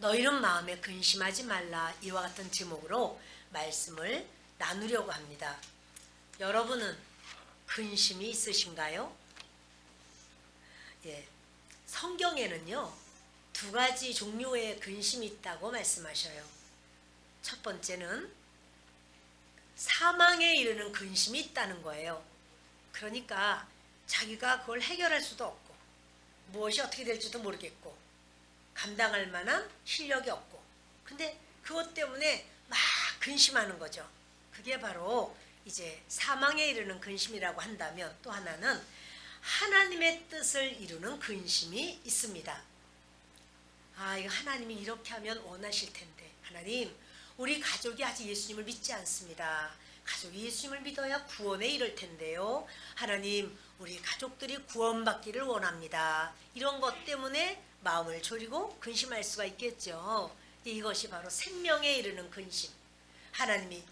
너희는 마음에 근심하지 말라. 이와 같은 제목으로 말씀을 나누려고 합니다. 여러분은 근심이 있으신가요? 예, 성경에는요, 두 가지 종류의 근심이 있다고 말씀하셔요. 첫 번째는 사망에 이르는 근심이 있다는 거예요. 그러니까 자기가 그걸 해결할 수도 없고 무엇이 어떻게 될지도 모르겠고 감당할 만한 실력이 없고, 근데 그것 때문에 막 근심하는 거죠. 그게 바로 이제 사망에 이르는 근심이라고 한다면, 또 하나는 하나님의 뜻을 이루는 근심이 있습니다. 이거 하나님이 이렇게 하면 원하실 텐데, 하나님, 우리 가족이 아직 예수님을 믿지 않습니다. 가족이 예수님을 믿어야 구원에 이를 텐데요. 하나님, 우리 가족들이 구원받기를 원합니다. 이런 것 때문에 마음을 졸이고 근심할 수가 있겠죠. 이것이 바로 생명에 이르는 근심, 하나님의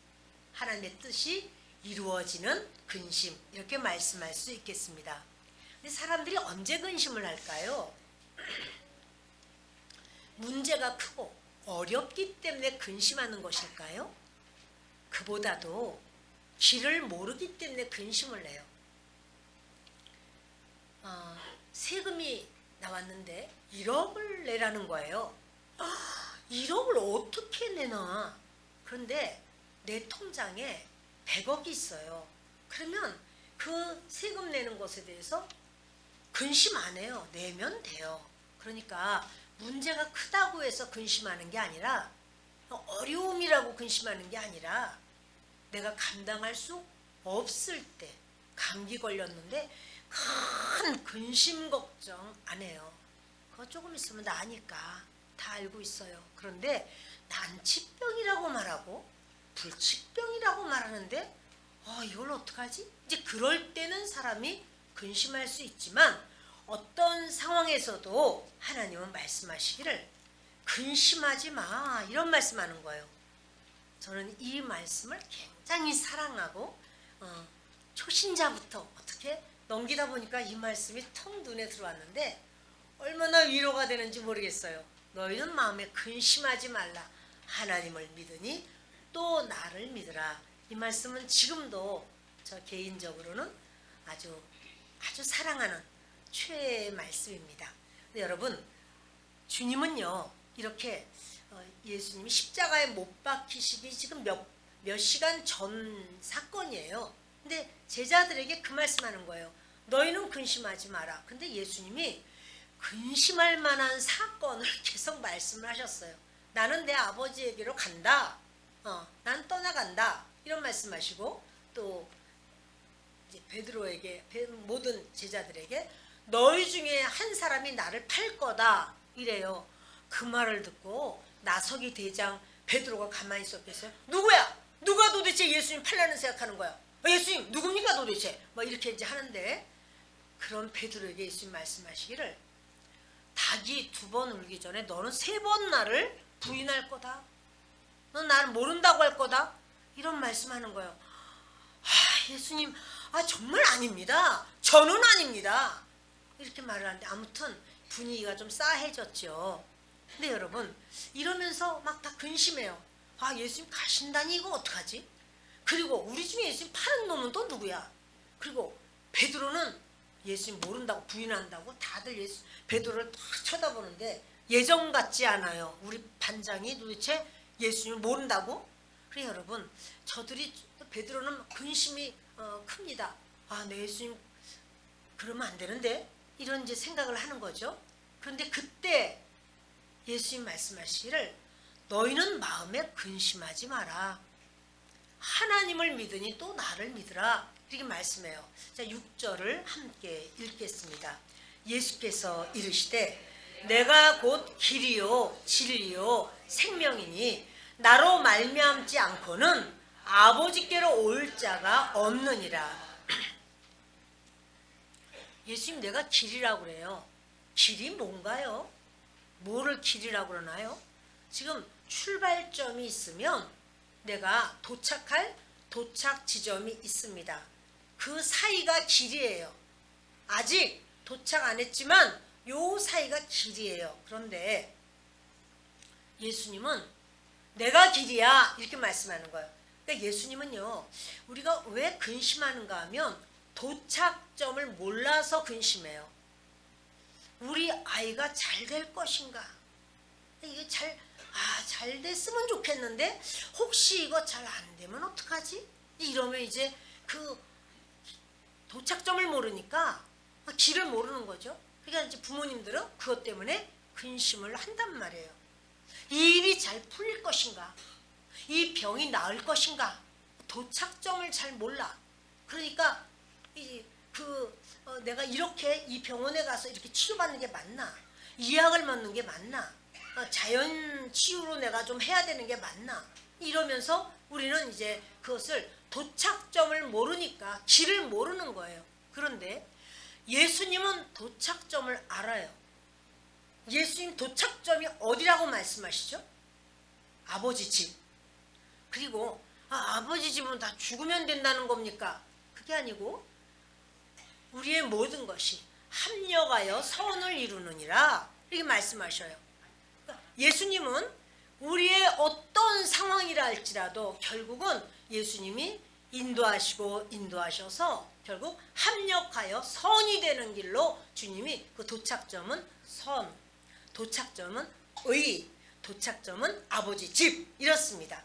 뜻이 이루어지는 근심, 이렇게 말씀할 수 있겠습니다. 근데 사람들이 언제 근심을 할까요? 문제가 크고 어렵기 때문에 근심하는 것일까요? 그보다도 길을 모르기 때문에 근심을 해요. 세금이 나왔는데 1억을 내라는 거예요. 1억을 어떻게 내나? 그런데 내 통장에 100억이 있어요. 그러면 그 세금 내는 것에 대해서 근심 안 해요. 내면 돼요. 그러니까 문제가 크다고 해서 근심하는 게 아니라, 어려움이라고 근심하는 게 아니라, 내가 감당할 수 없을 때 감기 걸렸는데 큰 근심 걱정 안 해요. 그거 조금 있으면 나으니까 다 알고 있어요. 그런데 난치병이라고 말하고 불치병이라고 말하는데 이걸 어떡하지? 이제 그럴 때는 사람이 근심할 수 있지만, 어떤 상황에서도 하나님은 말씀하시기를 근심하지 마, 이런 말씀하는 거예요. 저는 이 말씀을 굉장히 사랑하고 초신자부터 어떻게 넘기다 보니까 이 말씀이 텅 눈에 들어왔는데 얼마나 위로가 되는지 모르겠어요. 너희는 마음에 근심하지 말라. 하나님을 믿으니 또 나를 믿으라. 이 말씀은 지금도 저 개인적으로는 아주 사랑하는 최애의 말씀입니다. 근데 여러분, 주님은요, 이렇게 예수님이 십자가에 못 박히시기 지금 몇 시간 전 사건이에요. 근데 제자들에게 그 말씀하는 거예요. 너희는 근심하지 마라. 근데 예수님이 근심할 만한 사건을 계속 말씀을 하셨어요. 나는 내 아버지에게로 간다. 난 떠나간다. 이런 말씀하시고, 또 이제 베드로에게, 모든 제자들에게 너희 중에 한 사람이 나를 팔 거다, 이래요. 그 말을 듣고 나서기 대장 베드로가 가만히 있었겠어요? 누구야? 누가 도대체 예수님 팔라는 생각하는 거야? 예수님 누굽니까 도대체? 이렇게 이제 하는데, 그런 베드로에게 예수님 말씀하시기를 닭이 2번 울기 전에 너는 3번 나를 부인할 거다. 넌 나를 모른다고 할 거다. 이런 말씀하는 거예요. 예수님, 정말 아닙니다. 저는 아닙니다. 이렇게 말을 하는데, 아무튼 분위기가 좀 싸해졌죠. 근데 여러분, 이러면서 막 다 근심해요. 예수님 가신다니 이거 어떡하지? 그리고 우리 중에 예수님 파는 놈은 또 누구야? 그리고 베드로는 예수님 모른다고 부인한다고 다들 베드로를 딱 쳐다보는데 예전 같지 않아요. 우리 반장이 도대체 예수님을 모른다고? 그래 여러분, 저들이 베드로는 근심이 큽니다. 내 예수님 그러면 안 되는데, 이런 이제 생각을 하는 거죠. 그런데 그때 예수님 말씀하시기를 너희는 마음에 근심하지 마라. 하나님을 믿으니 또 나를 믿으라. 이렇게 말씀해요. 자, 6절을 함께 읽겠습니다. 예수께서 이르시되 내가 곧 길이요 진리요 생명이니 나로 말미암지 않고는 아버지께로 올 자가 없느니라. 예수님 내가 길이라고 그래요. 길이 뭔가요? 뭐를 길이라고 그러나요? 지금 출발점이 있으면 내가 도착할 도착 지점이 있습니다. 그 사이가 길이에요. 아직 도착 안 했지만 요 사이가 길이에요. 그런데 예수님은 내가 길이야 이렇게 말씀하는 거예요. 그러니까 예수님은요, 우리가 왜 근심하는가 하면 도착점을 몰라서 근심해요. 우리 아이가 잘 될 것인가? 이게 잘 됐으면 좋겠는데 혹시 이거 잘 안 되면 어떡하지? 이러면 이제 그 도착점을 모르니까 길을 모르는 거죠. 그러니까 이제 부모님들은 그것 때문에 근심을 한단 말이에요. 이 일이 잘 풀릴 것인가? 이 병이 나을 것인가? 도착점을 잘 몰라. 그러니까 내가 이렇게 이 병원에 가서 이렇게 치료받는 게 맞나? 이 약을 먹는 게 맞나? 자연 치유로 내가 좀 해야 되는 게 맞나? 이러면서 우리는 이제 그것을 도착점을 모르니까 길을 모르는 거예요. 그런데 예수님은 도착점을 알아요. 예수님 도착점이 어디라고 말씀하시죠? 아버지 집. 그리고 아버지 집은 다 죽으면 된다는 겁니까? 그게 아니고 우리의 모든 것이 합력하여 선을 이루느니라 이렇게 말씀하셔요. 그러니까 예수님은 우리의 어떤 상황이라 할지라도 결국은 예수님이 인도하셔서 결국 합력하여 선이 되는 길로 주님이 그 도착점은 선, 도착점은 의, 도착점은 아버지 집 이렇습니다.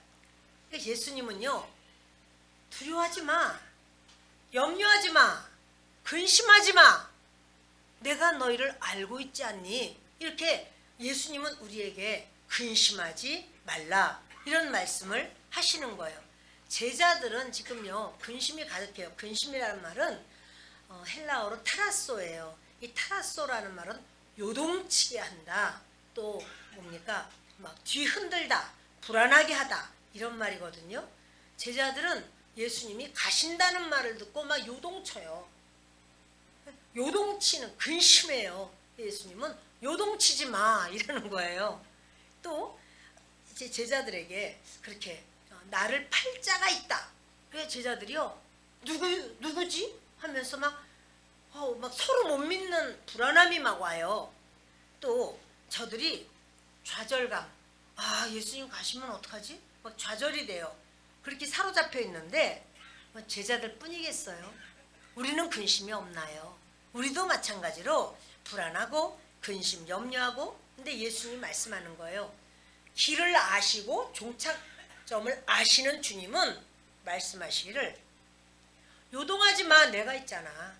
그러니까 예수님은요, 두려워하지 마, 염려하지 마, 근심하지 마, 내가 너희를 알고 있지 않니? 이렇게 예수님은 우리에게 근심하지 말라 이런 말씀을 하시는 거예요. 제자들은 지금요 근심이 가득해요. 근심이라는 말은 헬라어로 타라소예요. 이 타라소라는 말은 요동치게 한다, 또 뭡니까, 막 뒤흔들다, 불안하게 하다 이런 말이거든요. 제자들은 예수님이 가신다는 말을 듣고 막 요동쳐요. 요동치는 근심해요. 예수님은 요동치지 마 이러는 거예요. 또 이제 제자들에게 그렇게 나를 팔 자가 있다. 그래서 제자들이요, 누구지? 하면서 막 서로 못 믿는 불안함이 막 와요. 또 저들이 좌절감, 예수님 가시면 어떡하지? 막 좌절이 돼요. 그렇게 사로잡혀 있는데 제자들 뿐이겠어요? 우리는 근심이 없나요? 우리도 마찬가지로 불안하고 근심, 염려하고, 근데 예수님이 말씀하는 거예요. 길을 아시고 종착점을 아시는 주님은 말씀하시기를 요동하지 마, 내가 있잖아.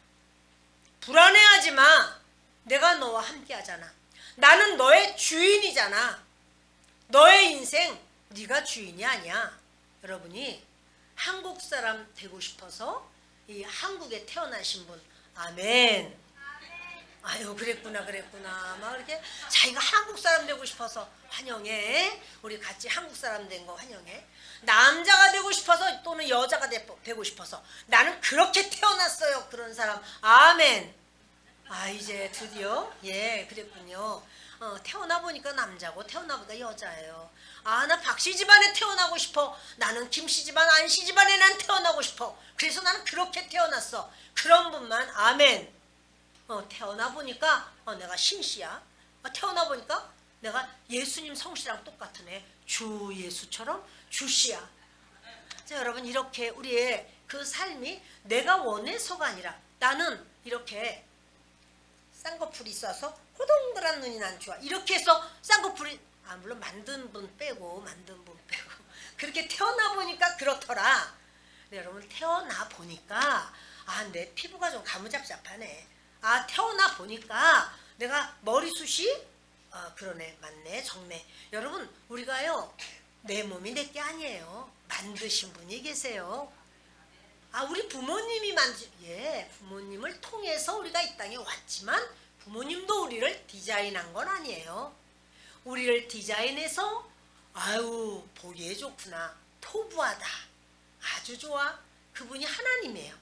불안해하지 마, 내가 너와 함께 하잖아. 나는 너의 주인이잖아. 너의 인생 네가 주인이 아니야. 여러분이 한국 사람 되고 싶어서 이 한국에 태어나신 분, 아멘. 아유, 그랬구나 막 이렇게 자기가 한국 사람 되고 싶어서 환영해. 우리 같이 한국 사람 된 거 환영해. 남자가 되고 싶어서 또는 여자가 되고 싶어서 나는 그렇게 태어났어요. 그런 사람 아멘. 이제 드디어 그랬군요. 태어나 보니까 남자고 태어나 보니까 여자예요. 나 박씨 집안에 태어나고 싶어. 나는 김씨 집안, 안씨 집안에 난 태어나고 싶어. 그래서 나는 그렇게 태어났어. 그런 분만 아멘. 태어나 보니까 내가 신씨야. 태어나 보니까 내가 예수님 성씨랑 똑같으네. 주 예수처럼 주씨야. 자, 여러분, 이렇게 우리의 그 삶이 내가 원해서가 아니라 나는 이렇게 쌍꺼풀이 있어서 호동그란 눈이 난 좋아. 이렇게 해서 쌍꺼풀이 물론 만든 분 빼고 그렇게 태어나 보니까 그렇더라. 네, 여러분, 태어나 보니까 내 피부가 좀 가무잡잡하네. 태어나 보니까 내가 머리숱이 그러네, 맞네, 정매. 여러분, 우리가요 내 몸이 내게 아니에요. 만드신 분이 계세요. 우리 부모님이 부모님을 통해서 우리가 이 땅에 왔지만 부모님도 우리를 디자인한 건 아니에요. 우리를 디자인해서 보기에 좋구나, 토부하다, 아주 좋아, 그분이 하나님이에요.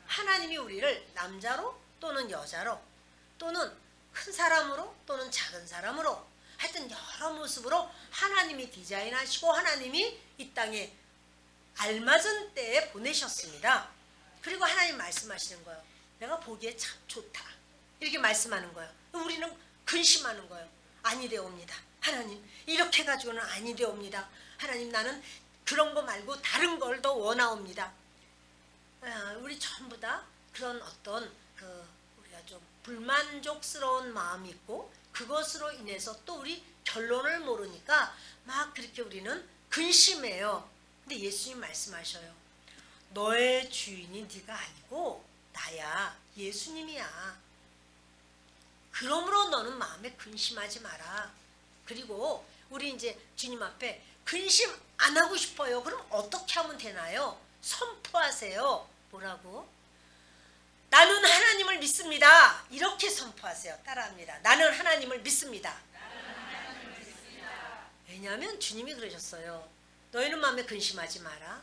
하나님이 우리를 남자로 또는 여자로 또는 큰 사람으로 또는 작은 사람으로 하여튼 여러 모습으로 하나님이 디자인하시고 하나님이 이 땅에 알맞은 때에 보내셨습니다. 그리고 하나님 말씀하시는 거예요. 내가 보기에 참 좋다, 이렇게 말씀하는 거예요. 우리는 근심하는 거예요. 아니되옵니다. 하나님 이렇게 가지고는 아니되옵니다. 하나님 나는 그런 거 말고 다른 걸 더 원하옵니다. 우리 전부 다 그런 어떤 우리가 좀 불만족스러운 마음이 있고 그것으로 인해서 또 우리 결론을 모르니까 막 그렇게 우리는 근심해요. 근데 예수님 말씀하셔요. 너의 주인이 네가 아니고 나야. 예수님이야. 그러므로 너는 마음에 근심하지 마라. 그리고 우리 이제 주님 앞에 근심 안 하고 싶어요. 그럼 어떻게 하면 되나요? 선포하세요. 뭐라고? 나는 하나님을 믿습니다. 이렇게 선포하세요. 따라합니다. 나는 하나님을 믿습니다. 왜냐하면 주님이 그러셨어요. 너희는 마음에 근심하지 마라.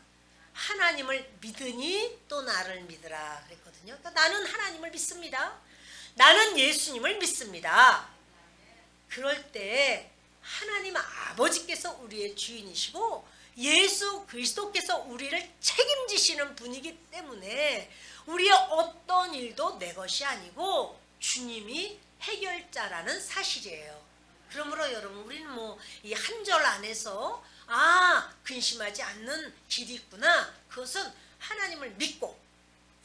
하나님을 믿으니 또 나를 믿으라 그랬거든요. 그러니까 나는 하나님을 믿습니다. 나는 예수님을 믿습니다. 그럴 때 하나님 아버지께서 우리의 주인이시고 예수 그리스도께서 우리를 책임지시는 분이기 때문에 우리의 어떤 일도 내 것이 아니고 주님이 해결자라는 사실이에요. 그러므로 여러분 우리는 뭐 이 한 절 안에서 근심하지 않는 길이 있구나. 그것은 하나님을 믿고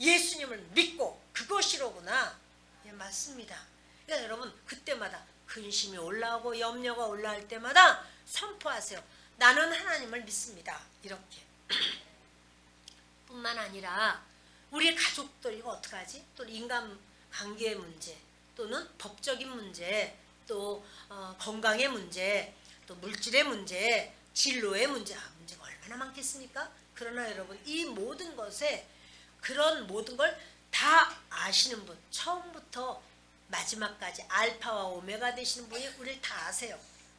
예수님을 믿고 그것이로구나. 예, 맞습니다. 그러니까 여러분 그때마다 근심이 올라오고 염려가 올라올 때마다 선포하세요. 나는 하나님을 믿습니다. 이렇게. 뿐만 아니라 우리의 가족들 이거 어떡하지? 또 인간관계의 문제 또는 법적인 문제 또 건강의 문제 또 물질의 문제 진로의 문제 문제가 얼마나 많겠습니까? 그러나 여러분 이 모든 것에 그런 모든 걸 다 아시는 분 처음부터 마지막까지 알파와 오메가 되시는 분이 우리를 다 아세요.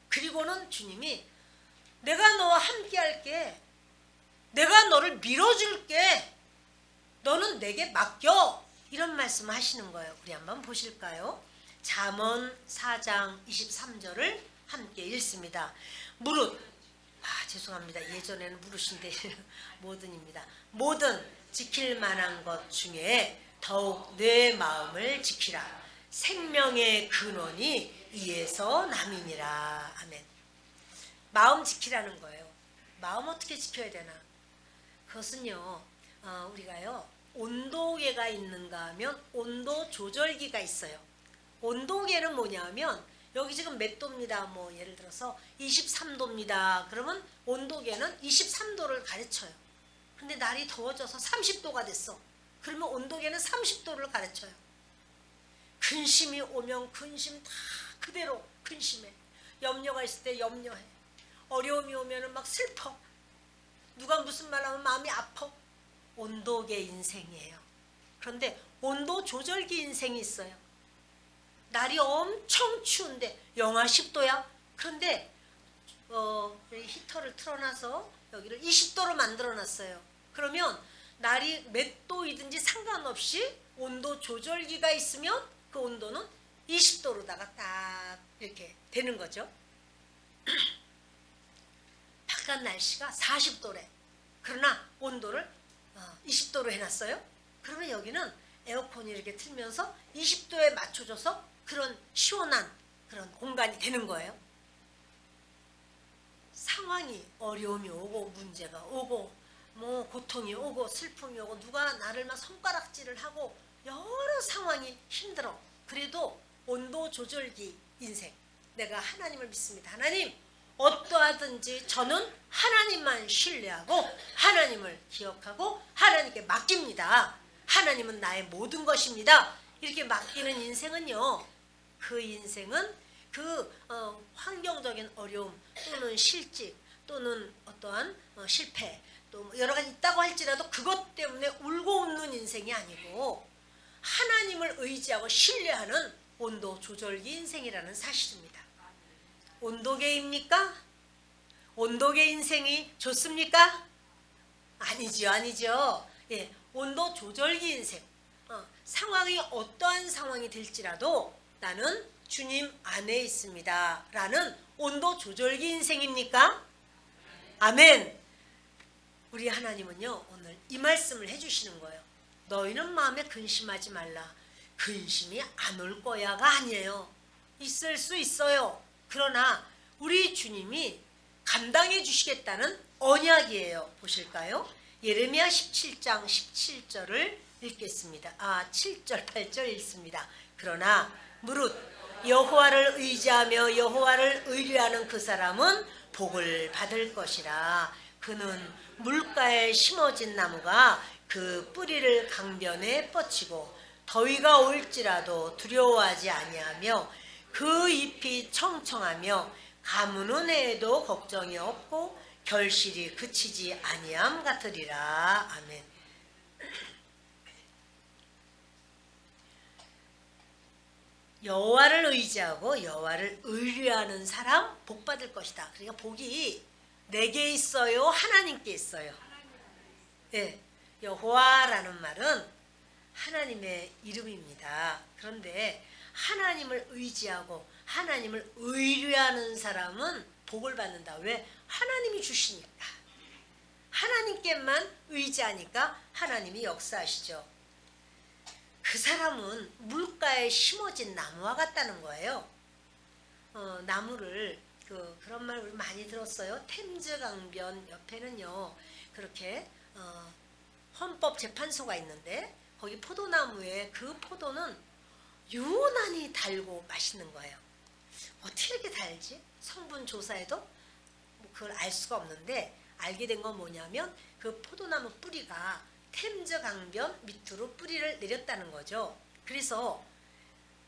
그리고는 주님이 내가 너와 함께 할게. 내가 너를 밀어줄게. 너는 내게 맡겨. 이런 말씀을 하시는 거예요. 우리 한번 보실까요? 잠언 4장 23절을 함께 읽습니다. 무릇 죄송합니다. 예전에는 무릇인데 뭐든입니다. 뭐든 지킬 만한 것 중에 더욱 내 마음을 지키라. 생명의 근원이 이에서 남이니라. 아멘. 마음 지키라는 거예요. 마음 어떻게 지켜야 되나? 그것은요. 우리가요. 온도계가 있는가 하면 온도 조절기가 있어요. 온도계는 뭐냐면 여기 지금 몇 도입니다. 뭐 예를 들어서 23도입니다. 그러면 온도계는 23도를 가르쳐요. 근데 날이 더워져서 30도가 됐어. 그러면 온도계는 30도를 가르쳐요. 근심이 오면 근심 다 그대로 근심해. 염려가 있을 때 염려해. 어려움이 오면 막 슬퍼. 누가 무슨 말 하면 마음이 아파. 온도계 인생이에요. 그런데 온도 조절기 인생이 있어요. 날이 엄청 추운데 영하 10도야. 그런데 히터를 틀어놔서 여기를 20도로 만들어놨어요. 그러면 날이 몇 도이든지 상관없이 온도 조절기가 있으면 그 온도는 20도로다가 딱 이렇게 되는 거죠. 바깥 날씨가 40도래. 그러나 온도를 20도로 해놨어요. 그러면 여기는 에어컨이 이렇게 틀면서 20도에 맞춰줘서 그런 시원한 그런 공간이 되는 거예요. 상황이 어려움이 오고 문제가 오고 뭐 고통이 오고 슬픔이 오고 누가 나를 막 손가락질을 하고 여러 상황이 힘들어. 그래도 온도 조절기 인생. 내가 하나님을 믿습니다. 하나님 어떠하든지 저는 하나님만 신뢰하고 하나님을 기억하고 하나님께 맡깁니다. 하나님은 나의 모든 것입니다. 이렇게 맡기는 인생은요. 그 인생은 그 환경적인 어려움 또는 실직 또는 어떠한 실패 또 여러 가지 있다고 할지라도 그것 때문에 울고 웃는 인생이 아니고 하나님을 의지하고 신뢰하는 온도 조절기 인생이라는 사실입니다. 온도계입니까? 온도계 인생이 좋습니까? 아니죠, 아니죠. 예, 온도 조절기 인생. 상황이 어떠한 상황이 될지라도 나는 주님 안에 있습니다. 라는 온도 조절기 인생입니까? 아멘. 우리 하나님은요, 오늘 이 말씀을 해주시는 거예요. 너희는 마음에 근심하지 말라. 근심이 안 올 거야가 아니에요. 있을 수 있어요. 그러나 우리 주님이 감당해 주시겠다는 언약이에요. 보실까요? 예레미야 17장 17절을 읽겠습니다. 7절 8절 읽습니다. 그러나 무릇 여호와를 의지하며 여호와를 의뢰하는 그 사람은 복을 받을 것이라. 그는 물가에 심어진 나무가 그 뿌리를 강변에 뻗치고 더위가 올지라도 두려워하지 아니하며 그 잎이 청청하며 가무는 해에도 걱정이 없고 결실이 그치지 아니함 같으리라. 아멘. 여호와를 의지하고 여호와를 의뢰하는 사람 복 받을 것이다. 그러니까 복이 내게 있어요, 하나님께 있어요. 네, 여호와라는 말은 하나님의 이름입니다. 그런데 하나님을 의지하고 하나님을 의뢰하는 사람은 복을 받는다. 왜? 하나님이 주시니까. 하나님께만 의지하니까 하나님이 역사하시죠. 그 사람은 물가에 심어진 나무와 같다는 거예요. 나무를 그런 말 우리 많이 들었어요. 템즈 강변 옆에는요, 그렇게 헌법재판소가 있는데 거기 포도나무에 그 포도는 유난히 달고 맛있는 거예요. 어떻게 이렇게 달지? 성분 조사해도 그걸 알 수가 없는데 알게 된 건 뭐냐면 그 포도나무 뿌리가 템즈 강변 밑으로 뿌리를 내렸다는 거죠. 그래서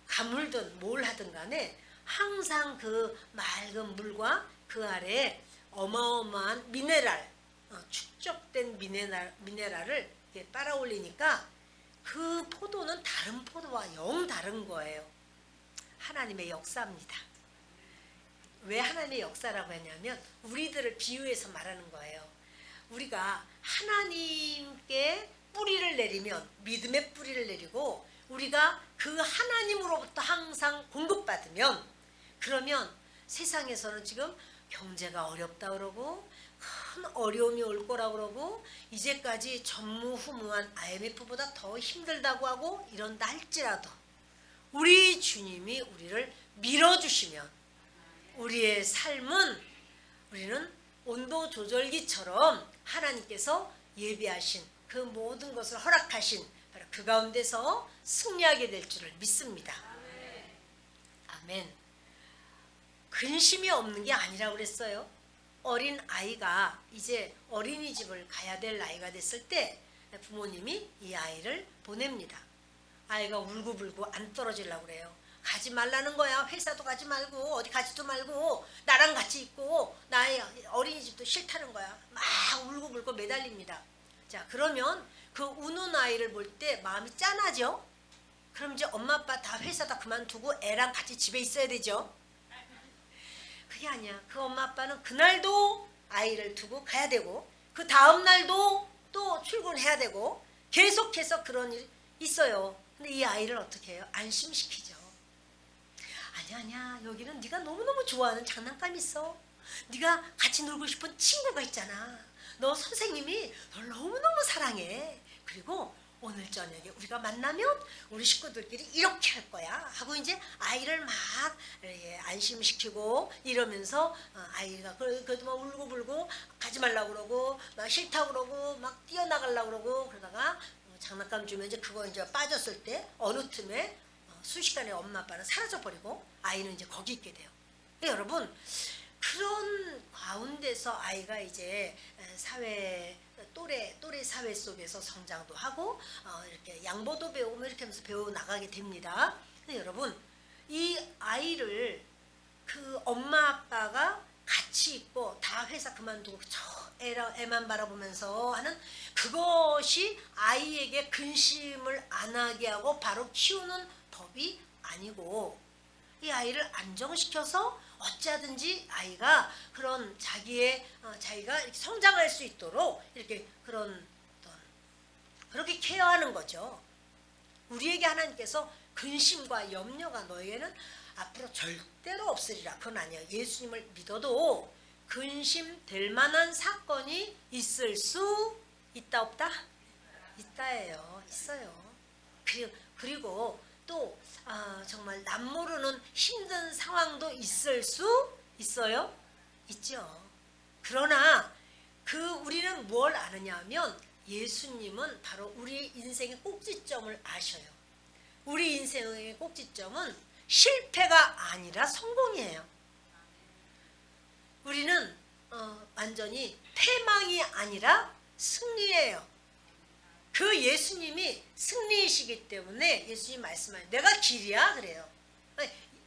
가물든 뭘 하든 간에 항상 그 맑은 물과 그 아래에 어마어마한 미네랄, 축적된 미네랄을 빨아올리니까 그 포도는 다른 포도와 영 다른 거예요. 하나님의 역사입니다. 왜 하나님의 역사라고 했냐면 우리들을 비유해서 말하는 거예요. 우리가 하나님께 뿌리를 내리면, 믿음의 뿌리를 내리고 우리가 그 하나님으로부터 항상 공급받으면, 그러면 세상에서는 지금 경제가 어렵다 그러고 큰 어려움이 올 거라고 그러고 이제까지 전무후무한 IMF보다 더 힘들다고 하고 이런다 할지라도 우리 주님이 우리를 밀어주시면 우리의 삶은, 우리는 온도 조절기처럼 하나님께서 예비하신 그 모든 것을 허락하신 바로 그 가운데서 승리하게 될 줄을 믿습니다. 아멘. 근심이 없는 게 아니라고 그랬어요. 어린 아이가 이제 어린이집을 가야 될 나이가 됐을 때 부모님이 이 아이를 보냅니다. 아이가 울고불고 안 떨어지려고 그래요. 가지 말라는 거야. 회사도 가지 말고 어디 가지도 말고 나랑 같이 있고 나의 어린이집도 싫다는 거야. 막 울고불고 매달립니다. 자, 그러면 그 우는 아이를 볼 때 마음이 짠하죠. 그럼 이제 엄마 아빠 다 회사 다 그만두고 애랑 같이 집에 있어야 되죠. 그게 아니야. 그 엄마 아빠는 그날도 아이를 두고 가야 되고 그 다음 날도 또 출근해야 되고 계속해서 그런 일이 있어요. 근데 이 아이를 어떻게 해요? 안심시키죠. 아니야, 여기는 네가 너무너무 좋아하는 장난감이 있어. 네가 같이 놀고 싶은 친구가 있잖아. 너 선생님이 널 너무너무 사랑해. 그리고 오늘 저녁에 우리가 만나면 우리 식구들끼리 이렇게 할 거야 하고 이제 아이를 막 안심시키고 이러면서 아이가 그래도 막 울고불고 가지 말라고 그러고 막 싫다고 그러고 막 뛰어나가려고 그러고 그러다가 장난감 주면 이제 그거 이제 빠졌을 때 어느 틈에 순식간에 엄마 아빠는 사라져버리고 아이는 이제 거기 있게 돼요. 그러니까 여러분, 그런 가운데서 아이가 이제 사회 또래 사회 속에서 성장도 하고 이렇게 양보도 배우고 이렇게 하면서 배워 나가게 됩니다. 근데 여러분, 이 아이를 그 엄마 아빠가 같이 있고 다 회사 그만두고 저 애만 바라보면서 하는 그것이 아이에게 근심을 안 하게 하고 바로 키우는 법이 아니고, 이 아이를 안정시켜서 어찌하든지 아이가 그런 자기가 이렇게 성장할 수 있도록 이렇게 그렇게 케어하는 거죠. 우리에게 하나님께서 근심과 염려가 너희에는 앞으로 절대로 없으리라. 그건 아니에요. 예수님을 믿어도 근심될 만한 사건이 있을 수 있다 없다? 있다예요. 있어요. 그리고 또 정말 남모르는 힘든 상황도 있을 수 있어요? 있죠. 그러나 우리는 뭘 아느냐 하면 예수님은 바로 우리 인생의 꼭지점을 아셔요. 우리 인생의 꼭지점은 실패가 아니라 성공이에요. 우리는 완전히 패망이 아니라 승리예요. 그 예수님이 승리이시기 때문에 예수님 말씀하세요. 내가 길이야 그래요.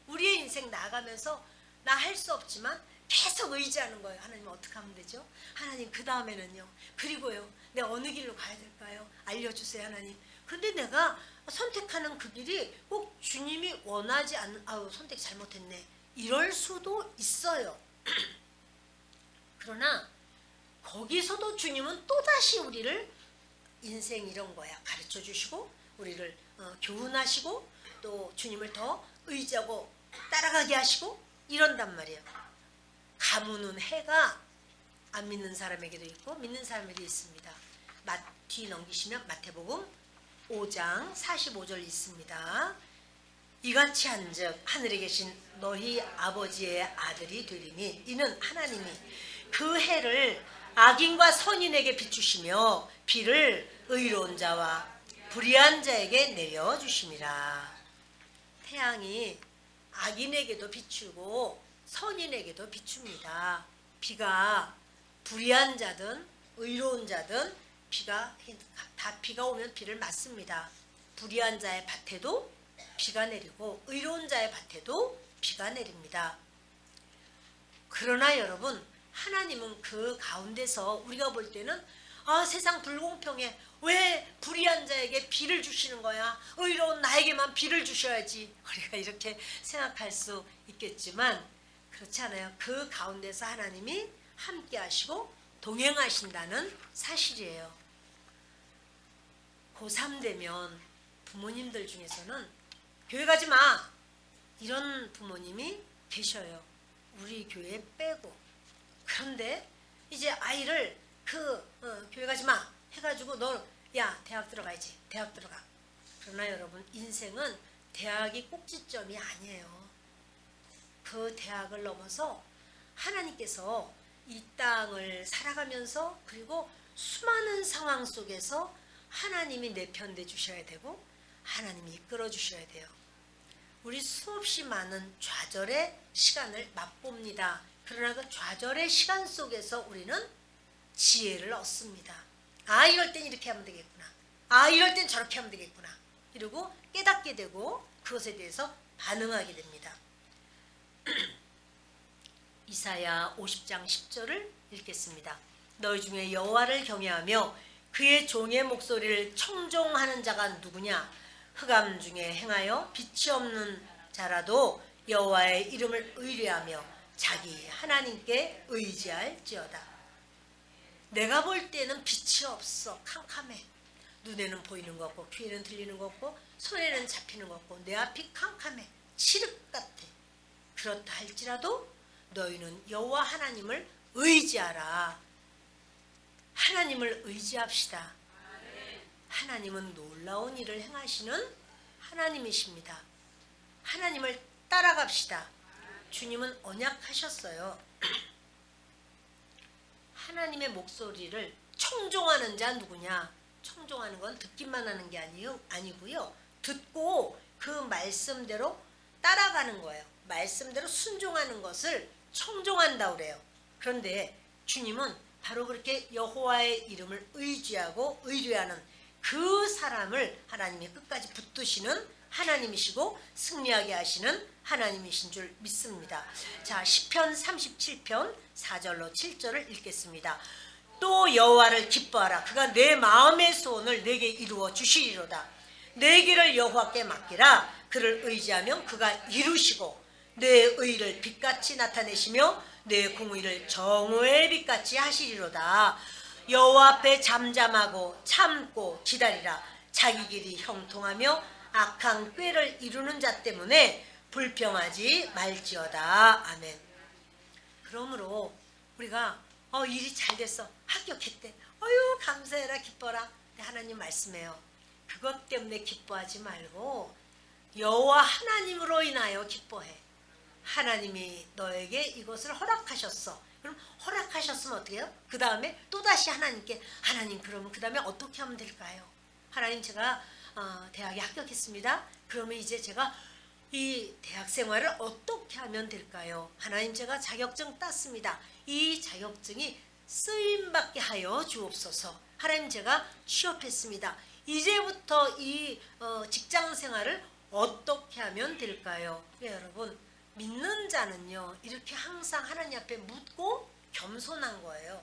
우리의 인생 나아가면서 나 할 수 없지만 계속 의지하는 거예요. 하나님 어떻게 하면 되죠? 하나님 그 다음에는요. 그리고요. 내가 어느 길로 가야 될까요? 알려주세요 하나님. 근데 내가 선택하는 그 길이 꼭 주님이 원하지 않는 선택 잘못했네. 이럴 수도 있어요. 그러나 거기서도 주님은 또다시 우리를 인생 이런 거야 가르쳐 주시고 우리를 교훈하시고 또 주님을 더 의지하고 따라가게 하시고 이런단 말이에요. 가무는 해가 안 믿는 사람에게도 있고 믿는 사람에게도 있습니다. 뒤 넘기시면 마태복음 5장 45절 있습니다. 이같이 한즉 하늘에 계신 너희 아버지의 아들이 되리니 이는 하나님이 그 해를 악인과 선인에게 비추시며 비를 의로운 자와 불의한 자에게 내려주심이라. 태양이 악인에게도 비추고 선인에게도 비춥니다. 비가 불의한 자든 의로운 자든 비가 오면 비를 맞습니다. 불의한 자의 밭에도 비가 내리고 의로운 자의 밭에도 비가 내립니다. 그러나 여러분 하나님은 그 가운데서 우리가 볼 때는 세상 불공평해. 왜 불의한 자에게 비를 주시는 거야? 의로운 나에게만 비를 주셔야지. 우리가 이렇게 생각할 수 있겠지만 그렇지 않아요. 그 가운데서 하나님이 함께 하시고 동행하신다는 사실이에요. 고3 되면 부모님들 중에서는 교회 가지 마 이런 부모님이 계셔요. 우리 교회 빼고. 그런데 이제 아이를 교회 가지 마 해가지고 야 대학 들어가야지. 대학 들어가. 그러나 여러분 인생은 대학이 꼭지점이 아니에요. 그 대학을 넘어서 하나님께서 이 땅을 살아가면서 그리고 수많은 상황 속에서 하나님이 내 편 돼 주셔야 되고 하나님이 이끌어 주셔야 돼요. 우리 수없이 많은 좌절의 시간을 맛봅니다. 그러나 그 좌절의 시간 속에서 우리는 지혜를 얻습니다. 이럴 땐 이렇게 하면 되겠구나. 이럴 땐 저렇게 하면 되겠구나. 이러고 깨닫게 되고 그것에 대해서 반응하게 됩니다. 이사야 50장 10절을 읽겠습니다. 너희 중에 여호와를 경외하며 그의 종의 목소리를 청종하는 자가 누구냐? 흑암 중에 행하여 빛이 없는 자라도 여호와의 이름을 의뢰하며 자기 하나님께 의지할지어다. 내가 볼 때는 빛이 없어. 캄캄해. 눈에는 보이는 거 없고 귀에는 들리는 거 없고 손에는 잡히는 거 없고 내 앞이 캄캄해. 칠흑 같아. 그렇다 할지라도 너희는 여호와 하나님을 의지하라. 하나님을 의지합시다. 하나님은 놀라운 일을 행하시는 하나님이십니다. 하나님을 따라갑시다. 주님은 언약하셨어요. 하나님의 목소리를 청종하는 자 누구냐? 청종하는 건 듣기만 하는 게 아니고요. 듣고 그 말씀대로 따라가는 거예요. 말씀대로 순종하는 것을 청종한다고 그래요. 그런데 주님은 바로 그렇게 여호와의 이름을 의지하고 의뢰하는 그 사람을 하나님이 끝까지 붙드시는 하나님이시고 승리하게 하시는 하나님이신 줄 믿습니다. 자, 시편 37편 4절로 7절을 읽겠습니다. 또 여호와를 기뻐하라. 그가 내 마음의 소원을 내게 이루어 주시리로다. 내 길을 여호와께 맡기라. 그를 의지하면 그가 이루시고 내 의를 빛같이 나타내시며 내 공의를 정오의 빛같이 하시리로다. 여호와 앞에 잠잠하고 참고 기다리라. 자기 길이 형통하며 악한 꾀를 이루는 자 때문에 불평하지 말지어다. 아멘. 그러므로 우리가 일이 잘 됐어. 합격했대. 감사해라 기뻐라. 하나님 말씀해요. 그것 때문에 기뻐하지 말고 여호와 하나님으로 인하여 기뻐해. 하나님이 너에게 이것을 허락하셨어. 그럼 허락하셨으면 어떻게 해요? 그 다음에 또다시 하나님께 하나님 그러면 그 다음에 어떻게 하면 될까요? 하나님 제가 대학에 합격했습니다. 그러면 이제 제가 이 대학 생활을 어떻게 하면 될까요? 하나님 제가 자격증 땄습니다. 이 자격증이 쓰임받게 하여 주옵소서. 하나님 제가 취업했습니다. 이제부터 이 직장 생활을 어떻게 하면 될까요? 네, 여러분 믿는 자는요 이렇게 항상 하나님 앞에 묻고 겸손한 거예요.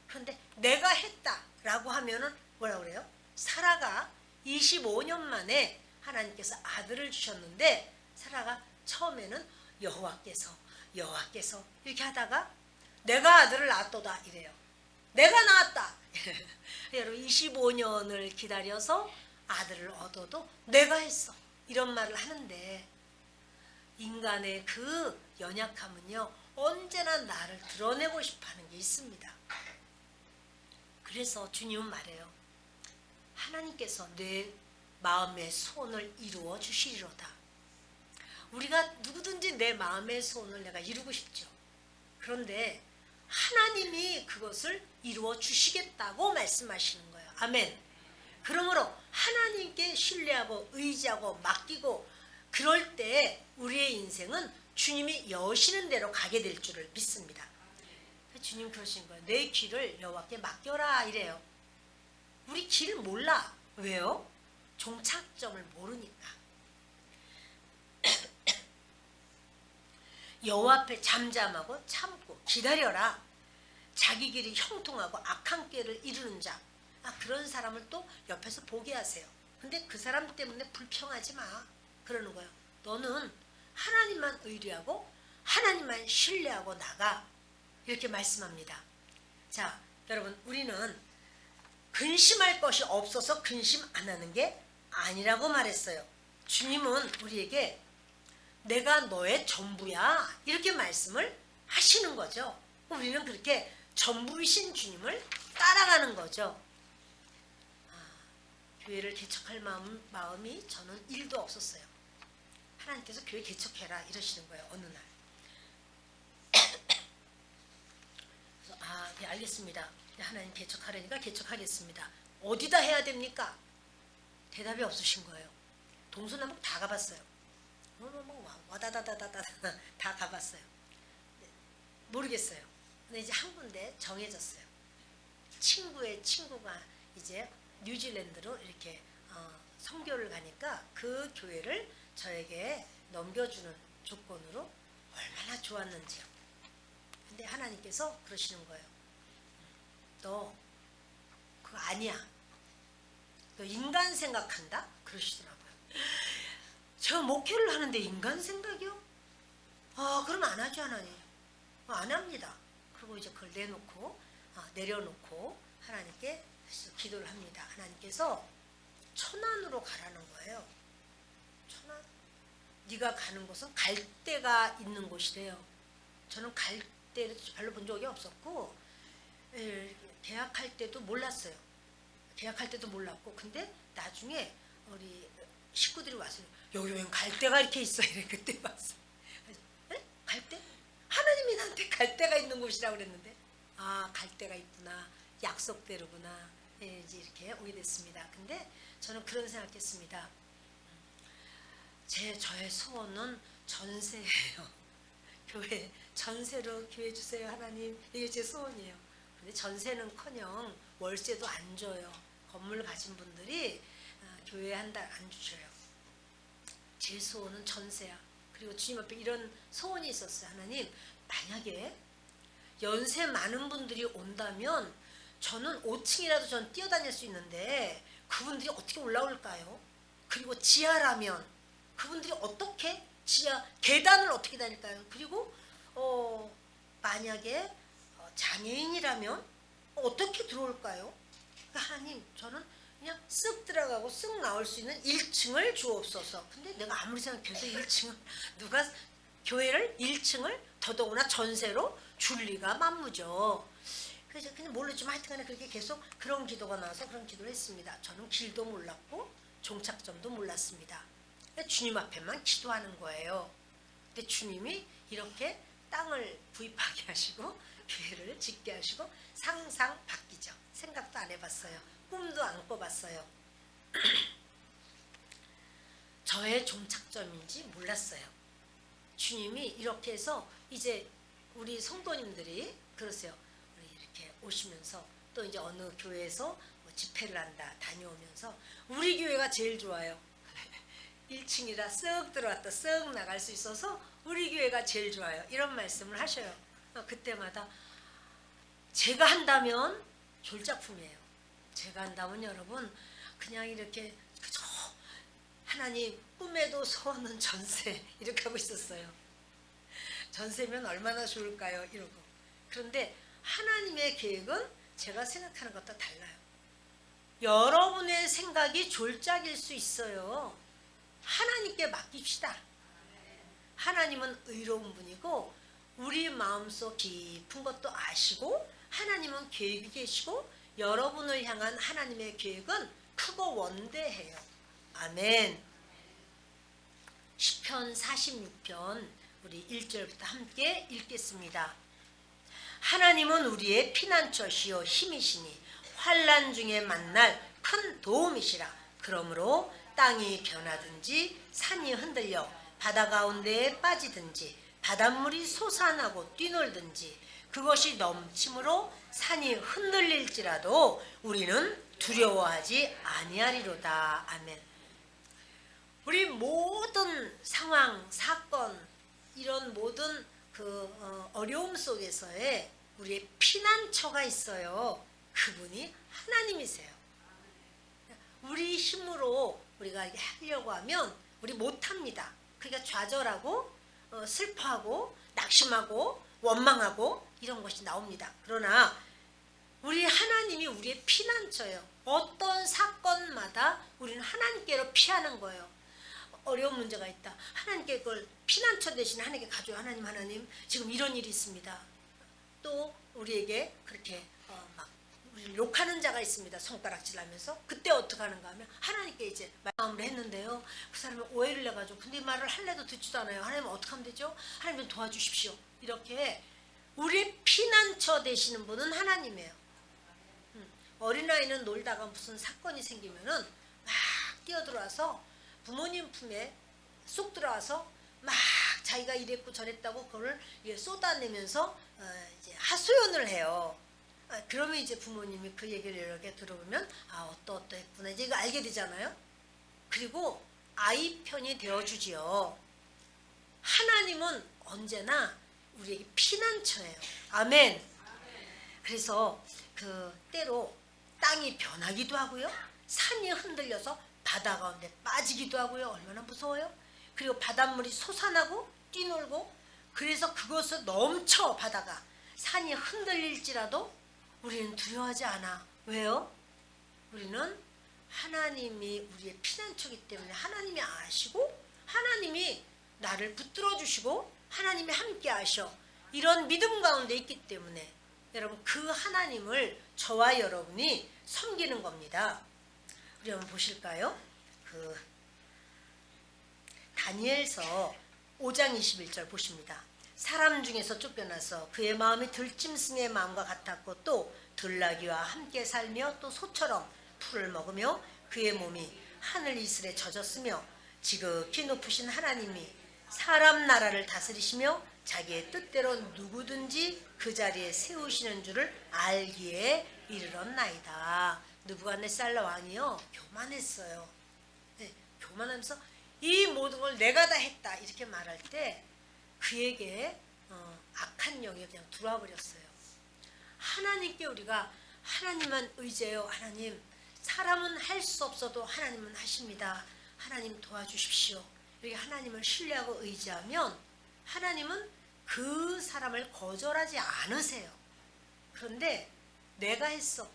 그런데 내가 했다라고 하면은 뭐라 그래요? 사라가 25년 만에 하나님께서 아들을 주셨는데 사라가 처음에는 여호와께서 이렇게 하다가 내가 아들을 낳았도다 이래요. 내가 낳았다. 여러분 25년을 기다려서 아들을 얻어도 내가 했어 이런 말을 하는데 인간의 그 연약함은요 언제나 나를 드러내고 싶어하는 게 있습니다. 그래서 주님은 말해요. 하나님께서 내 마음의 소원을 이루어 주시리로다. 우리가 누구든지 내 마음의 소원을 내가 이루고 싶죠. 그런데 하나님이 그것을 이루어 주시겠다고 말씀하시는 거예요. 아멘. 그러므로 하나님께 신뢰하고 의지하고 맡기고 그럴 때 우리의 인생은 주님이 여시는 대로 가게 될 줄을 믿습니다. 주님 그러신 거예요. 내 길을 여호와께 맡겨라 이래요. 우리 길을 몰라. 왜요? 종착점을 모르니까. 여호와 앞에 잠잠하고 참고 기다려라. 자기 길이 형통하고 악한 길을 이루는 자. 그런 사람을 또 옆에서 보게 하세요. 근데 그 사람 때문에 불평하지 마. 그러는 거예요. 너는 하나님만 의뢰하고 하나님만 신뢰하고 나가. 이렇게 말씀합니다. 자, 여러분 우리는 근심할 것이 없어서 근심 안 하는 게 아니라고 말했어요. 주님은 우리에게 내가 너의 전부야 이렇게 말씀을 하시는 거죠. 우리는 그렇게 전부이신 주님을 따라가는 거죠. 교회를 개척할 마음이 저는 1도 없었어요. 하나님께서 교회 개척해라 이러시는 거예요. 어느 날. 그래서 예, 알겠습니다. 하나님 개척하려니까 개척하겠습니다. 어디다 해야 됩니까? 대답이 없으신 거예요. 동서남북 다 가봤어요. 와다다다다다 다 가봤어요. 모르겠어요. 근데 이제 한 군데 정해졌어요. 친구의 친구가 이제 뉴질랜드로 이렇게 선교를 가니까 그 교회를 저에게 넘겨주는 조건으로 얼마나 좋았는지요. 근데 하나님께서 그러시는 거예요. 너 그거 아니야. 너 인간 생각한다? 그러시더라고요. 제가 목회를 하는데 인간 생각이요? 그럼 안 하죠 하나님. 안 합니다. 그리고 이제 그걸 내려놓고 하나님께 기도를 합니다. 하나님께서 천안으로 가라는 거예요. 천안? 네가 가는 곳은 갈대가 있는 곳이래요. 저는 갈대를 별로 본 적이 없었고 계약할 때도 몰랐어요. 계약할 때도 몰랐고 근데 나중에 우리 식구들이 왔어요. 여기 웬 갈대가 이렇게 있어. 이래 그때 봤어요. 에? 갈대? 하나님이 나한테 갈대가 있는 곳이라고 그랬는데 갈대가 있구나. 약속대로구나. 이제 이렇게 오게 됐습니다. 근데 저는 그런 생각했습니다. 저의 소원은 전세예요. 교회 전세로 교회 주세요 하나님. 이게 제 소원이에요. 근데 전세는커녕 월세도 안 줘요. 건물 가진 분들이 교회에 한 달 안 주셔요. 제 소원은 전세야. 그리고 주님 앞에 이런 소원이 있었어요. 하나님 만약에 연세 많은 분들이 온다면 저는 5층이라도 전 뛰어다닐 수 있는데 그분들이 어떻게 올라올까요? 그리고 지하라면 그분들이 어떻게 지하 계단을 어떻게 다닐까요? 그리고 만약에 장애인이라면 어떻게 들어올까요? 그러니까 하나님 저는 그냥 쓱 들어가고 쓱 나올 수 있는 1층을 주옵소서. 근데 내가 아무리 생각해도 1층을 누가 교회를 1층을 더더구나 전세로 줄 리가 만무죠. 그래서 그냥 모르지만 하여튼간에 그렇게 계속 그런 기도가 나와서 그런 기도를 했습니다. 저는 길도 몰랐고 종착점도 몰랐습니다. 주님 앞에만 기도하는 거예요. 근데 주님이 이렇게 땅을 구입하게 하시고 교회를 짓게 하시고 상상 바뀌죠. 생각도 안 해봤어요. 꿈도 안 꿔봤어요. 저의 종착점인지 몰랐어요. 주님이 이렇게 해서 이제 우리 성도님들이 그러세요. 우리 이렇게 오시면서 또 이제 어느 교회에서 뭐 집회를 한다 다녀오면서 우리 교회가 제일 좋아요. 1층이라 쓱 들어왔다 쓱 나갈 수 있어서 우리 교회가 제일 좋아요. 이런 말씀을 하셔요. 그때마다 제가 한다면 졸작품이에요. 제가 한다면 여러분 그냥 이렇게 그저 하나님 꿈에도 소원은 전세 이렇게 하고 있었어요. 전세면 얼마나 좋을까요? 이러고. 그런데 하나님의 계획은 제가 생각하는 것과 달라요. 여러분의 생각이 졸작일 수 있어요. 하나님께 맡깁시다. 하나님은 의로운 분이고 우리 마음속 깊은 것도 아시고 하나님은 계획이 계시고 여러분을 향한 하나님의 계획은 크고 원대해요. 아멘. 시편 46편 우리 1절부터 함께 읽겠습니다. 하나님은 우리의 피난처시요 힘이시니 환난 중에 만날 큰 도움이시라. 그러므로 땅이 변하든지 산이 흔들려 바다 가운데에 빠지든지 바닷물이 솟아나고 뛰놀든지 그것이 넘침으로 산이 흔들릴지라도 우리는 두려워하지 아니하리로다. 아멘. 우리 모든 상황, 사건, 이런 모든 어려움 속에서의 우리의 피난처가 있어요. 그분이 하나님이세요. 우리 힘으로 우리가 하려고 하면 우리 못합니다. 그러니까 좌절하고 슬퍼하고 낙심하고 원망하고 이런 것이 나옵니다. 그러나 우리 하나님이 우리의 피난처예요. 어떤 사건마다 우리는 하나님께로 피하는 거예요. 어려운 문제가 있다. 하나님께 그걸 피난처 대신 하나님께 가져요. 하나님 지금 이런 일이 있습니다. 또 우리에게 그렇게 막 우리를 욕하는 자가 있습니다. 손가락질하면서 그때 어떻게 하는가 하면 하나님께 이제 마음으로 했는데요. 그 사람이 오해를 내가지고 근데 말을 할래도 듣지도 않아요. 하나님 어떻게 하면 되죠? 하나님 도와주십시오. 이렇게 우리의 피난처 되시는 분은 하나님이에요. 어린아이는 놀다가 무슨 사건이 생기면은 막 뛰어들어와서 부모님 품에 쏙 들어와서 막 자기가 이랬고 저랬다고 그걸 쏟아내면서 이제 하소연을 해요. 그러면 이제 부모님이 그 얘기를 이렇게 들어보면 어떠했구나 이제 이거 알게 되잖아요. 그리고 아이 편이 되어주지요. 하나님은 언제나 우리에게 피난처예요. 아멘. 그래서 때로 땅이 변하기도 하고요. 산이 흔들려서 바다 가운데 빠지기도 하고요. 얼마나 무서워요. 그리고 바닷물이 솟아나고 뛰놀고 그래서 그것을 넘쳐 바다가 산이 흔들릴지라도 우리는 두려워하지 않아. 왜요? 우리는 하나님이 우리의 피난처이기 때문에 하나님이 아시고 하나님이 나를 붙들어 주시고 하나님이 함께 하셔. 이런 믿음 가운데 있기 때문에 여러분 그 하나님을 저와 여러분이 섬기는 겁니다. 우리 한번 보실까요? 다니엘서 5장 21절 보십니다. 사람 중에서 쫓겨나서 그의 마음이 들짐승의 마음과 같았고 또 들나귀와 함께 살며 또 소처럼 풀을 먹으며 그의 몸이 하늘 이슬에 젖었으며 지극히 높으신 하나님이 사람 나라를 다스리시며 자기의 뜻대로 누구든지 그 자리에 세우시는 줄을 알기에 이르렀나이다. 느부갓네살 왕이요 교만했어요. 교만하면서 이 모든 걸 내가 다 했다 이렇게 말할 때 그에게 악한 영이 그냥 들어와 버렸어요. 하나님께 우리가 하나님만 의지해요. 하나님 사람은 할 수 없어도 하나님은 하십니다. 하나님 도와주십시오. 이렇게 하나님을 신뢰하고 의지하면 하나님은 그 사람을 거절하지 않으세요. 그런데 내가 했어.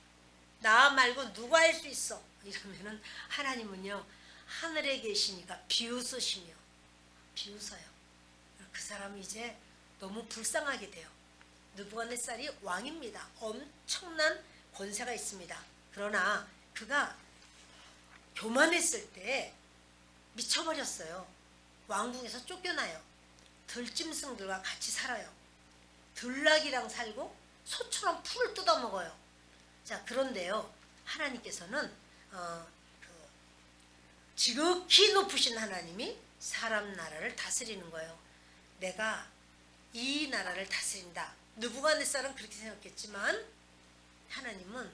나 말고 누가 할 수 있어. 이러면은 하나님은요 하늘에 계시니까 비웃으시며 비웃어요. 그 사람이 이제 너무 불쌍하게 돼요. 느부갓네살이 왕입니다. 엄청난 권세가 있습니다. 그러나 그가 교만했을 때 미쳐버렸어요. 왕궁에서 쫓겨나요. 들짐승들과 같이 살아요. 들나귀랑 살고 소처럼 풀을 뜯어먹어요. 자, 그런데요, 하나님께서는 지극히 높으신 하나님이 사람 나라를 다스리는 거예요. 내가 이 나라를 다스린다. 느부갓네살은 그렇게 생각했지만 하나님은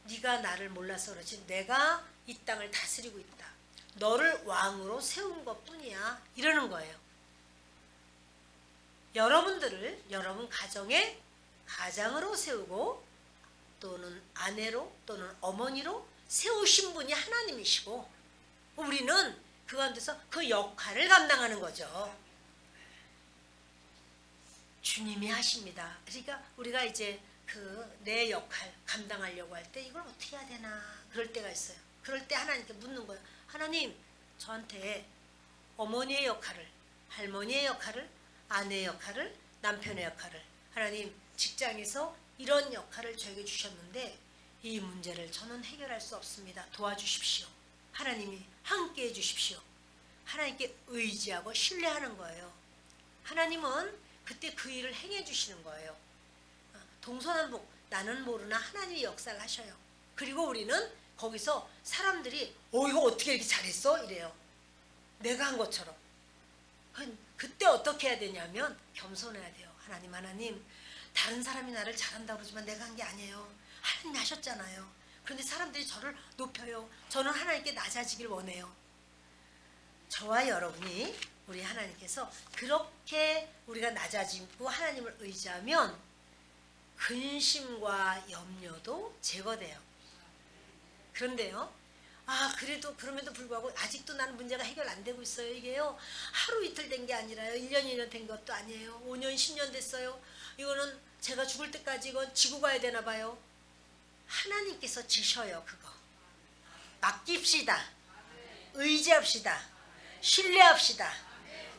네가 나를 몰라서 그렇지 내가 이 땅을 다스리고 있다. 너를 왕으로 세운 것뿐이야. 이러는 거예요. 여러분들을 여러분 가정의 가장으로 세우고 또는 아내로 또는 어머니로 세우신 분이 하나님이시고 우리는 그 가운데서 그 역할을 감당하는 거죠. 주님이 하십니다. 그러니까 우리가 이제 내 역할 감당하려고 할 때 이걸 어떻게 해야 되나 그럴 때가 있어요. 그럴 때 하나님께 묻는 거예요. 하나님, 저한테 어머니의 역할을, 할머니의 역할을, 아내의 역할을, 남편의 역할을, 하나님 직장에서 이런 역할을 저에게 주셨는데 이 문제를 저는 해결할 수 없습니다. 도와주십시오. 하나님이 함께 해주십시오. 하나님께 의지하고 신뢰하는 거예요. 하나님은 그때 그 일을 행해 주시는 거예요. 동서남북 나는 모르나 하나님이 역사를 하셔요. 그리고 우리는 거기서 사람들이 이거 어떻게 이렇게 잘했어? 이래요. 내가 한 것처럼. 그때 어떻게 해야 되냐면 겸손해야 돼요. 하나님 다른 사람이 나를 잘한다고 그러지만 내가 한 게 아니에요. 하나님이 하셨잖아요. 그런데 사람들이 저를 높여요. 저는 하나님께 낮아지길 원해요. 저와 여러분이 우리 하나님께서 그렇게 우리가 낮아지고 하나님을 의지하면 근심과 염려도 제거돼요. 그런데요, 그래도 그럼에도 불구하고 아직도 나는 문제가 해결 안 되고 있어요. 이게요, 하루 이틀 된 게 아니라요. 1년 2년 된 것도 아니에요. 5년 10년 됐어요. 이거는 제가 죽을 때까지 이건 지고 가야 되나 봐요. 하나님께서 지셔요. 그거 맡깁시다. 의지합시다. 신뢰합시다.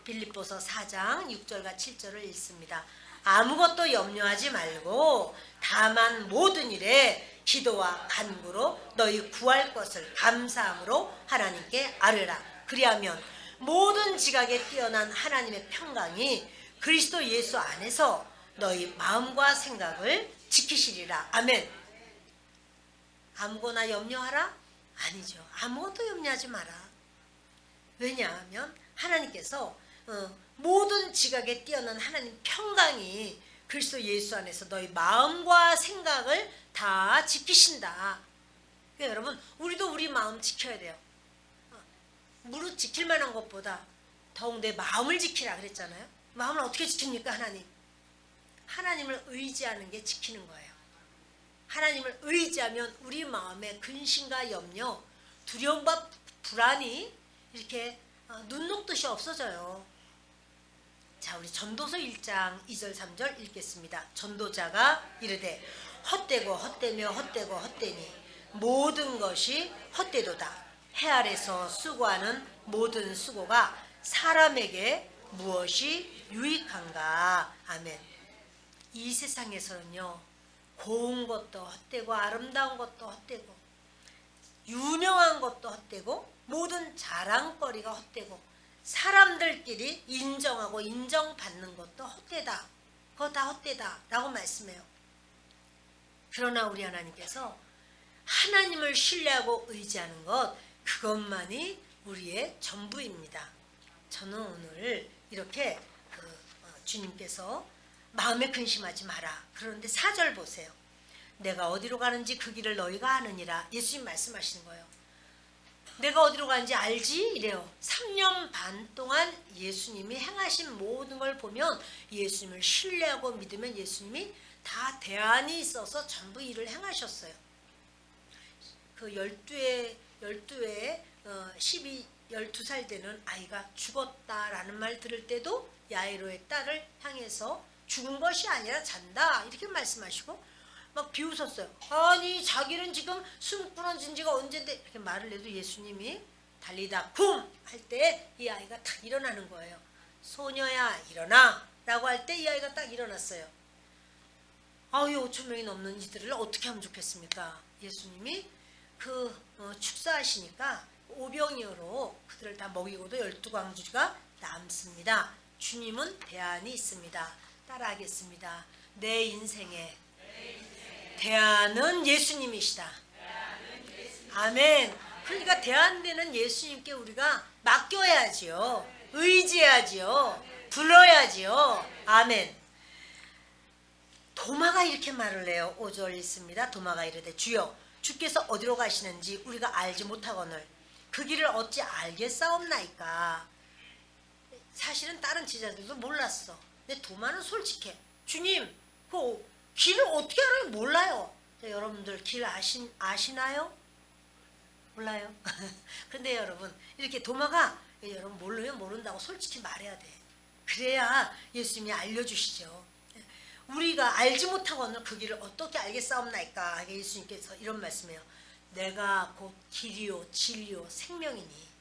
빌립보서 4장 6절과 7절을 읽습니다. 아무것도 염려하지 말고 다만 모든 일에 기도와 간구로 너희 구할 것을 감사함으로 하나님께 아뢰라. 그리하면 모든 지각에 뛰어난 하나님의 평강이 그리스도 예수 안에서 너희 마음과 생각을 지키시리라. 아멘. 아무거나 염려하라? 아니죠. 아무것도 염려하지 마라. 왜냐하면 하나님께서 모든 지각에 뛰어난 하나님 평강이 그리스도 예수 안에서 너희 마음과 생각을 다 지키신다. 그러니까 여러분, 우리도 우리 마음 지켜야 돼요. 무릇 지킬 만한 것보다 더욱 내 마음을 지키라 그랬잖아요. 마음을 어떻게 지킵니까? 하나님을 의지하는 게 지키는 거예요. 하나님을 의지하면 우리 마음의 근심과 염려, 두려움과 불안이 이렇게 눈 녹듯이 없어져요. 자, 우리 전도서 1장 2절 3절 읽겠습니다. 전도자가 이르되 헛되고 헛되며 헛되고 헛되니 모든 것이 헛되도다. 해 아래서 수고하는 모든 수고가 사람에게 무엇이 유익한가. 아멘. 이 세상에서는요, 고운 것도 헛되고 아름다운 것도 헛되고 유명한 것도 헛되고 모든 자랑거리가 헛되고 사람들끼리 인정하고 인정받는 것도 헛되다. 그거 다 헛되다 라고 말씀해요. 그러나 우리 하나님께서 하나님을 신뢰하고 의지하는 것, 그것만이 우리의 전부입니다. 저는 오늘 이렇게 주님께서 마음에 근심하지 마라. 그런데 4절 보세요. 내가 어디로 가는지 그 길을 너희가 아느니라. 예수님 말씀하시는 거예요. 내가 어디로 가는지 알지? 이래요. 3년 반 동안 예수님이 행하신 모든 걸 보면 예수님을 신뢰하고 믿으면 예수님이 다 대안이 있어서 전부 일을 행하셨어요. 그 12살 되는 아이가 죽었다라는 말 들을 때도 야이로의 딸을 향해서 죽은 것이 아니라 잔다 이렇게 말씀하시고 막 비웃었어요. 아니 자기는 지금 숨 끊어진 지가 언젠데 이렇게 말을 해도 예수님이 달리다 쿵 할 때 이 아이가 딱 일어나는 거예요. 소녀야 일어나 라고 할 때 이 아이가 딱 일어났어요. 이 5천 명이 넘는 이들을 어떻게 하면 좋겠습니까? 예수님이 축사하시니까 오병이어로 그들을 다 먹이고도 12광주가 남습니다. 주님은 대안이 있습니다. 따라하겠습니다. 내 인생에 대안은 예수님이시다. 아멘. 그러니까 대안되는 예수님께 우리가 맡겨야지요. 의지해야지요. 불러야지요. 아멘. 도마가 이렇게 말을 해요. 5절 있습니다. 도마가 이르되 주여 주께서 어디로 가시는지 우리가 알지 못하거늘 그 길을 어찌 알겠사옵나이까. 사실은 다른 제자들도 몰랐어. 근데 도마는 솔직해. 주님 그 길을 어떻게 알아요? 몰라요. 여러분들 길 아시나요? 몰라요? 근데 여러분 이렇게 도마가 여러분 모르면 모른다고 솔직히 말해야 돼. 그래야 예수님이 알려주시죠. 우리가 알지 못하고는 그 길을 어떻게 알겠사옵나이까. 예수님께서 이런 말씀해요. 내가 곧 길이요 진리요 생명이니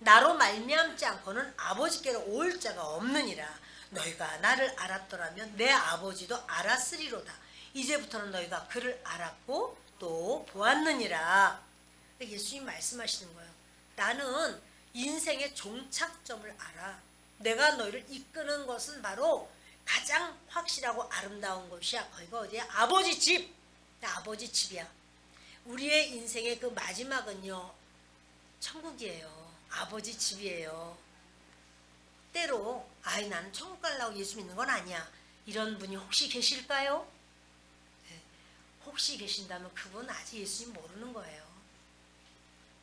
나로 말미암지 않고는 아버지께로 올 자가 없느니라. 너희가 나를 알았더라면 내 아버지도 알았으리로다. 이제부터는 너희가 그를 알았고 또 보았느니라. 예수님 말씀하시는 거예요. 나는 인생의 종착점을 알아. 내가 너희를 이끄는 것은 바로 가장 확실하고 아름다운 곳이야. 거기가 어디야? 아버지 집. 아버지 집이야. 우리의 인생의 그 마지막은요, 천국이에요. 아버지 집이에요. 때로 나는 천국 가려고 예수 믿는 건 아니야. 이런 분이 혹시 계실까요? 네. 혹시 계신다면 그분 아직 예수님 모르는 거예요.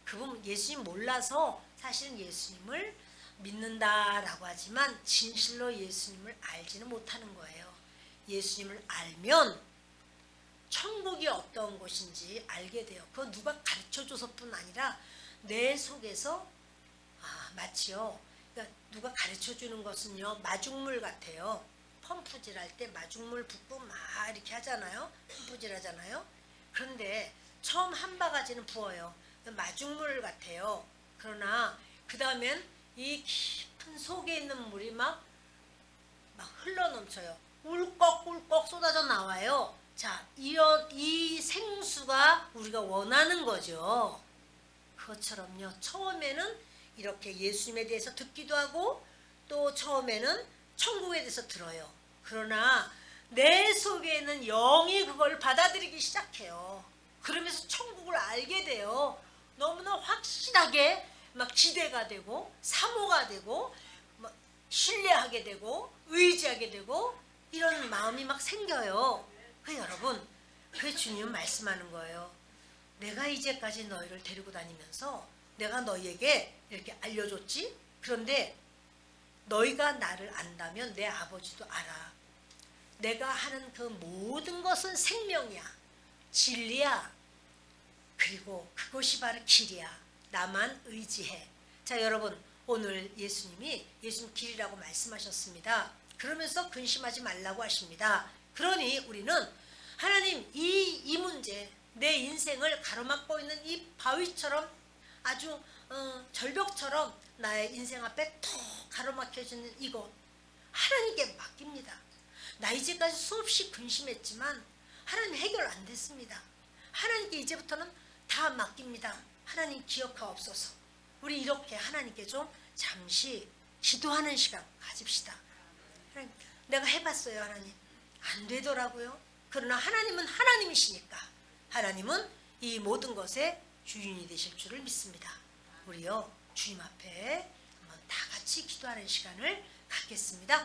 그분 예수님 몰라서 사실은 예수님을 믿는다라고 하지만 진실로 예수님을 알지는 못하는 거예요. 예수님을 알면 천국이 어떤 곳인지 알게 돼요. 그건 누가 가르쳐줘서뿐 아니라 내 속에서 마치요. 그러니까 누가 가르쳐주는 것은요 마중물 같아요. 펌프질 할 때 마중물 붓고 막 이렇게 하잖아요. 펌프질 하잖아요. 그런데 처음 한 바가지는 부어요. 마중물 같아요. 그러나 그 다음엔 이 깊은 속에 있는 물이 막 흘러넘쳐요. 울꺽울꺽 쏟아져 나와요. 자, 이 생수가 우리가 원하는 거죠. 그것처럼요. 처음에는 이렇게 예수님에 대해서 듣기도 하고 또 처음에는 천국에 대해서 들어요. 그러나 내 속에 있는 영이 그걸 받아들이기 시작해요. 그러면서 천국을 알게 돼요. 너무나 확실하게 막 기대가 되고 사모가 되고 막 신뢰하게 되고 의지하게 되고 이런 마음이 막 생겨요. 여러분, 주님 말씀하는 거예요. 내가 이제까지 너희를 데리고 다니면서 내가 너희에게 이렇게 알려줬지? 그런데 너희가 나를 안다면 내 아버지도 알아. 내가 하는 그 모든 것은 생명이야. 진리야. 그리고 그것이 바로 길이야. 나만 의지해. 자, 여러분, 오늘 예수님이 예수님 길이라고 말씀하셨습니다. 그러면서 근심하지 말라고 하십니다. 그러니 우리는 하나님 이 문제, 내 인생을 가로막고 있는 이 바위처럼 아주 절벽처럼 나의 인생 앞에 턱 가로막혀지는 이곳 하나님께 맡깁니다. 나 이제까지 수없이 근심했지만 하나님 해결 안 됐습니다. 하나님께 이제부터는 다 맡깁니다. 하나님 기억하옵소서. 우리 이렇게 하나님께 좀 잠시 기도하는 시간 가집시다. 하나님, 내가 해봤어요. 하나님 안 되더라고요. 그러나 하나님은 하나님이시니까 하나님은 이 모든 것의 주인이 되실 줄을 믿습니다. 우리요 주님 앞에 한번 다 같이 기도하는 시간을 갖겠습니다.